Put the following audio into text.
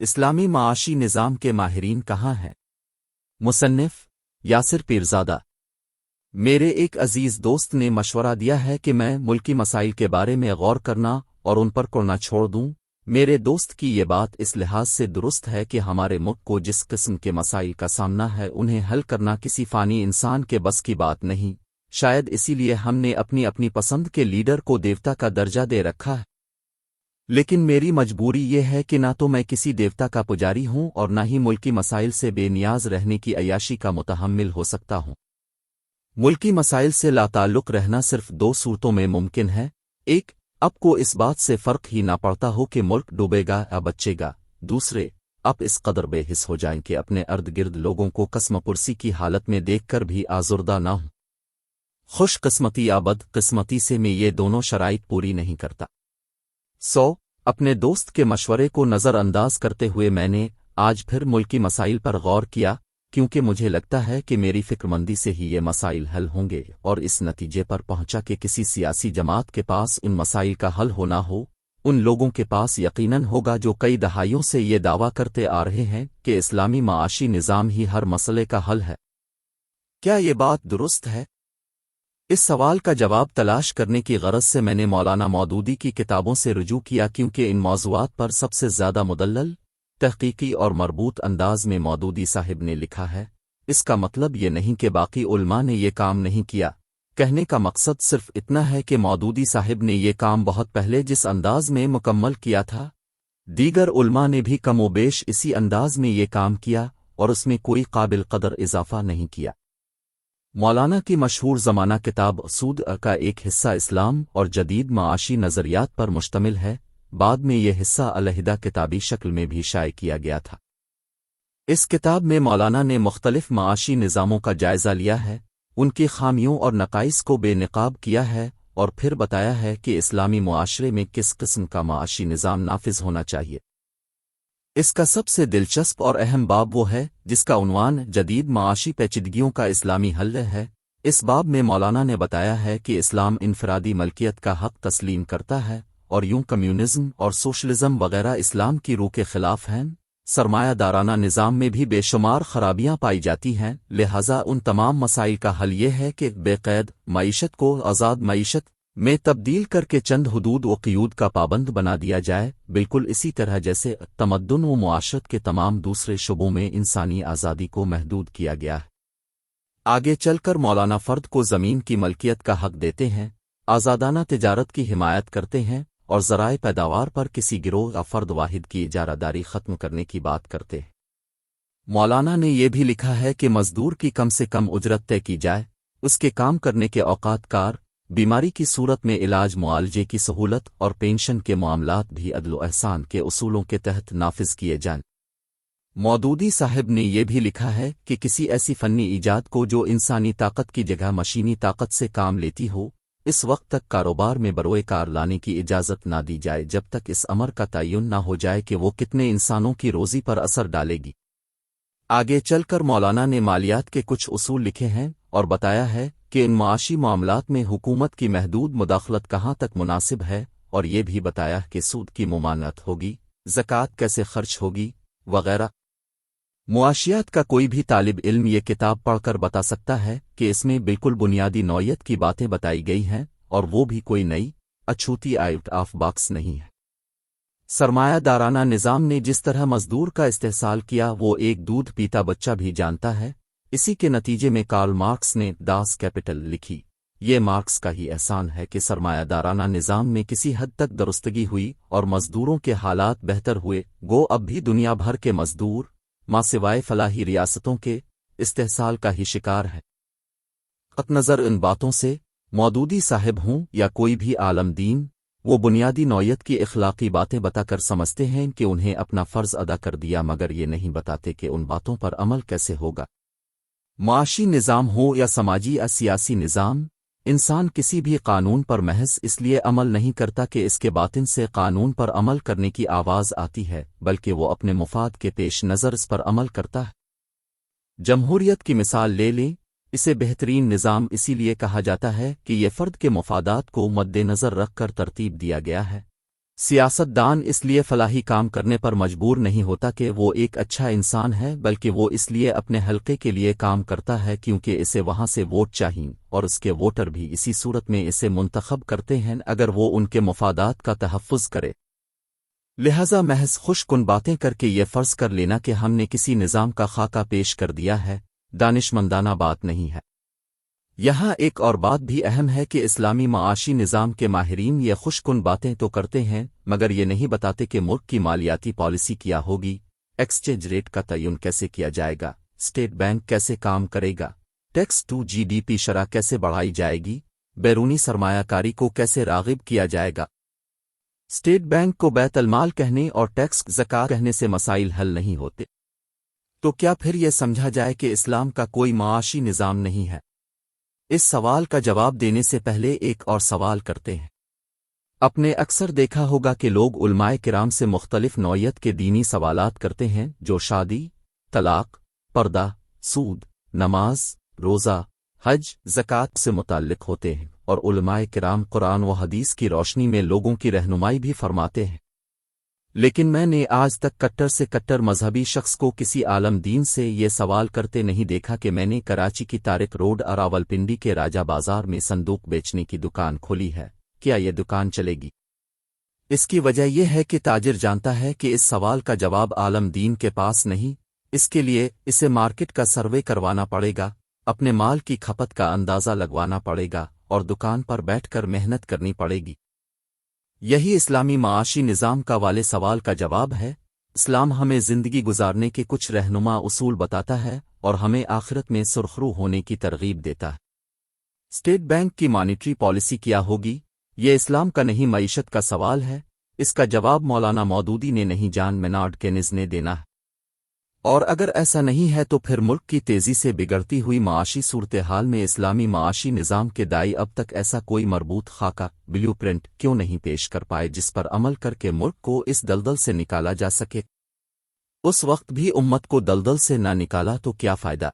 اسلامی معاشی نظام کے ماہرین کہاں ہیں؟ مصنف یاسر پیرزادہ۔ میرے ایک عزیز دوست نے مشورہ دیا ہے کہ میں ملکی مسائل کے بارے میں غور کرنا اور ان پر کرنا چھوڑ دوں۔ میرے دوست کی یہ بات اس لحاظ سے درست ہے کہ ہمارے ملک کو جس قسم کے مسائل کا سامنا ہے انہیں حل کرنا کسی فانی انسان کے بس کی بات نہیں۔ شاید اسی لیے ہم نے اپنی پسند کے لیڈر کو دیوتا کا درجہ دے رکھا ہے۔ لیکن میری مجبوری یہ ہے کہ نہ تو میں کسی دیوتا کا پجاری ہوں اور نہ ہی ملکی مسائل سے بے نیاز رہنے کی عیاشی کا متحمل ہو سکتا ہوں۔ ملکی مسائل سے لاتعلق رہنا صرف دو صورتوں میں ممکن ہے: ایک، اب کو اس بات سے فرق ہی نہ پڑتا ہو کہ ملک ڈوبے گا یا بچے گا; دوسرے، اب اس قدر بے حس ہو جائیں کہ اپنے ارد گرد لوگوں کو قسم پرسی کی حالت میں دیکھ کر بھی آزردہ نہ ہوں۔ خوش قسمتی یا بد قسمتی سے میں یہ دونوں شرائط پوری نہیں کرتا۔ اپنے دوست کے مشورے کو نظر انداز کرتے ہوئے میں نے آج پھر ملکی مسائل پر غور کیا، کیونکہ مجھے لگتا ہے کہ میری فکرمندی سے ہی یہ مسائل حل ہوں گے، اور اس نتیجے پر پہنچا کہ کسی سیاسی جماعت کے پاس ان مسائل کا حل ہونا ہو، ان لوگوں کے پاس یقیناً ہوگا جو کئی دہائیوں سے یہ دعویٰ کرتے آ رہے ہیں کہ اسلامی معاشی نظام ہی ہر مسئلے کا حل ہے۔ کیا یہ بات درست ہے؟ اس سوال کا جواب تلاش کرنے کی غرض سے میں نے مولانا مودودی کی کتابوں سے رجوع کیا، کیونکہ ان موضوعات پر سب سے زیادہ مدلل، تحقیقی اور مربوط انداز میں مودودی صاحب نے لکھا ہے۔ اس کا مطلب یہ نہیں کہ باقی علماء نے یہ کام نہیں کیا، کہنے کا مقصد صرف اتنا ہے کہ مودودی صاحب نے یہ کام بہت پہلے جس انداز میں مکمل کیا تھا، دیگر علماء نے بھی کم و بیش اسی انداز میں یہ کام کیا اور اس میں کوئی قابل قدر اضافہ نہیں کیا۔ مولانا کی مشہور زمانہ کتاب سود کا ایک حصہ اسلام اور جدید معاشی نظریات پر مشتمل ہے، بعد میں یہ حصہ علیحدہ کتابی شکل میں بھی شائع کیا گیا تھا۔ اس کتاب میں مولانا نے مختلف معاشی نظاموں کا جائزہ لیا ہے، ان کی خامیوں اور نقائص کو بے نقاب کیا ہے، اور پھر بتایا ہے کہ اسلامی معاشرے میں کس قسم کا معاشی نظام نافذ ہونا چاہیے۔ اس کا سب سے دلچسپ اور اہم باب وہ ہے جس کا عنوان جدید معاشی پیچیدگیوں کا اسلامی حل ہے۔ اس باب میں مولانا نے بتایا ہے کہ اسلام انفرادی ملکیت کا حق تسلیم کرتا ہے، اور یوں کمیونزم اور سوشلزم وغیرہ اسلام کی روح کے خلاف ہیں۔ سرمایہ دارانہ نظام میں بھی بے شمار خرابیاں پائی جاتی ہیں، لہذا ان تمام مسائل کا حل یہ ہے کہ بے قید معیشت کو آزاد معیشت میں تبدیل کر کے چند حدود و قیود کا پابند بنا دیا جائے، بالکل اسی طرح جیسے تمدن و معاشرت کے تمام دوسرے شعبوں میں انسانی آزادی کو محدود کیا گیا ہے۔ آگے چل کر مولانا فرد کو زمین کی ملکیت کا حق دیتے ہیں، آزادانہ تجارت کی حمایت کرتے ہیں، اور ذرائع پیداوار پر کسی گروہ یا فرد واحد کی اجارہ داری ختم کرنے کی بات کرتے ہیں۔ مولانا نے یہ بھی لکھا ہے کہ مزدور کی کم سے کم اجرت طے کی جائے، اس کے کام کرنے کے اوقات کار، بیماری کی صورت میں علاج معالجے کی سہولت اور پینشن کے معاملات بھی عدل و احسان کے اصولوں کے تحت نافذ کیے جائیں۔ مودودی صاحب نے یہ بھی لکھا ہے کہ کسی ایسی فنی ایجاد کو جو انسانی طاقت کی جگہ مشینی طاقت سے کام لیتی ہو، اس وقت تک کاروبار میں بروئے کار لانے کی اجازت نہ دی جائے جب تک اس امر کا تعین نہ ہو جائے کہ وہ کتنے انسانوں کی روزی پر اثر ڈالے گی۔ آگے چل کر مولانا نے مالیات کے کچھ اصول لکھے ہیں اور بتایا ہے کہ ان معاشی معاملات میں حکومت کی محدود مداخلت کہاں تک مناسب ہے، اور یہ بھی بتایا کہ سود کی ممانعت ہوگی، زکوٰۃ کیسے خرچ ہوگی، وغیرہ۔ معاشیات کا کوئی بھی طالب علم یہ کتاب پڑھ کر بتا سکتا ہے کہ اس میں بالکل بنیادی نوعیت کی باتیں بتائی گئی ہیں، اور وہ بھی کوئی نئی اچھوتی آؤٹ آف باکس نہیں ہے۔ سرمایہ دارانہ نظام نے جس طرح مزدور کا استحصال کیا وہ ایک دودھ پیتا بچہ بھی جانتا ہے۔ اسی کے نتیجے میں کارل مارکس نے داس کیپٹل لکھی۔ یہ مارکس کا ہی احسان ہے کہ سرمایہ دارانہ نظام میں کسی حد تک درستگی ہوئی اور مزدوروں کے حالات بہتر ہوئے، گو اب بھی دنیا بھر کے مزدور ماں سوائے فلاحی ریاستوں کے استحصال کا ہی شکار ہے۔ قطع نظر ان باتوں سے، مودودی صاحب ہوں یا کوئی بھی عالم دین، وہ بنیادی نوعیت کی اخلاقی باتیں بتا کر سمجھتے ہیں کہ انہیں اپنا فرض ادا کر دیا، مگر یہ نہیں بتاتے کہ ان باتوں پر عمل کیسے ہوگا۔ معاشی نظام ہو یا سماجی یا سیاسی نظام، انسان کسی بھی قانون پر محض اس لیے عمل نہیں کرتا کہ اس کے باطن سے قانون پر عمل کرنے کی آواز آتی ہے، بلکہ وہ اپنے مفاد کے پیش نظر اس پر عمل کرتا ہے۔ جمہوریت کی مثال لے لیں، اسے بہترین نظام اسی لیے کہا جاتا ہے کہ یہ فرد کے مفادات کو مد نظر رکھ کر ترتیب دیا گیا ہے۔ سیاستدان اس لیے فلاحی کام کرنے پر مجبور نہیں ہوتا کہ وہ ایک اچھا انسان ہے، بلکہ وہ اس لیے اپنے حلقے کے لیے کام کرتا ہے کیونکہ اسے وہاں سے ووٹ چاہئیں، اور اس کے ووٹر بھی اسی صورت میں اسے منتخب کرتے ہیں اگر وہ ان کے مفادات کا تحفظ کرے۔ لہذا محض خوش کن باتیں کر کے یہ فرض کر لینا کہ ہم نے کسی نظام کا خاکہ پیش کر دیا ہے، دانشمندانہ بات نہیں ہے۔ یہاں ایک اور بات بھی اہم ہے کہ اسلامی معاشی نظام کے ماہرین یہ خوش کن باتیں تو کرتے ہیں مگر یہ نہیں بتاتے کہ ملک کی مالیاتی پالیسی کیا ہوگی، ایکسچینج ریٹ کا تعین کیسے کیا جائے گا، اسٹیٹ بینک کیسے کام کرے گا، tax to G D P شرح کیسے بڑھائی جائے گی، بیرونی سرمایہ کاری کو کیسے راغب کیا جائے گا۔ اسٹیٹ بینک کو بیت المال کہنے اور ٹیکس زکوٰۃ کہنے سے مسائل حل نہیں ہوتے، تو کیا پھر یہ سمجھا جائے کہ اسلام کا کوئی معاشی نظام نہیں ہے؟ اس سوال کا جواب دینے سے پہلے ایک اور سوال کرتے ہیں۔ اپنے اکثر دیکھا ہوگا کہ لوگ علماء کرام سے مختلف نوعیت کے دینی سوالات کرتے ہیں جو شادی، طلاق، پردہ، سود، نماز، روزہ، حج، زکوٰۃ سے متعلق ہوتے ہیں، اور علماء کرام قرآن و حدیث کی روشنی میں لوگوں کی رہنمائی بھی فرماتے ہیں۔ لیکن میں نے آج تک کٹر سے کٹر مذہبی شخص کو کسی عالم دین سے یہ سوال کرتے نہیں دیکھا کہ میں نے کراچی کی طارق روڈ اور راولپنڈی کے راجہ بازار میں صندوق بیچنے کی دکان کھولی ہے، کیا یہ دکان چلے گی؟ اس کی وجہ یہ ہے کہ تاجر جانتا ہے کہ اس سوال کا جواب عالم دین کے پاس نہیں، اس کے لیے اسے مارکیٹ کا سروے کروانا پڑے گا، اپنے مال کی کھپت کا اندازہ لگوانا پڑے گا اور دکان پر بیٹھ کر محنت کرنی پڑے گی۔ یہی اسلامی معاشی نظام کا والے سوال کا جواب ہے۔ اسلام ہمیں زندگی گزارنے کے کچھ رہنما اصول بتاتا ہے اور ہمیں آخرت میں سرخرو ہونے کی ترغیب دیتا ہے۔ اسٹیٹ بینک کی مانیٹری پالیسی کیا ہوگی؟ یہ اسلام کا نہیں معیشت کا سوال ہے۔ اس کا جواب مولانا مودودی نے نہیں جان مینارڈ کینز نے دینا ہے۔ اور اگر ایسا نہیں ہے تو پھر ملک کی تیزی سے بگڑتی ہوئی معاشی صورتحال میں اسلامی معاشی نظام کے دائی اب تک ایسا کوئی مربوط خاکہ بلیو پرنٹ کیوں نہیں پیش کر پائے جس پر عمل کر کے ملک کو اس دلدل سے نکالا جا سکے؟ اس وقت بھی امت کو دلدل سے نہ نکالا تو کیا فائدہ؟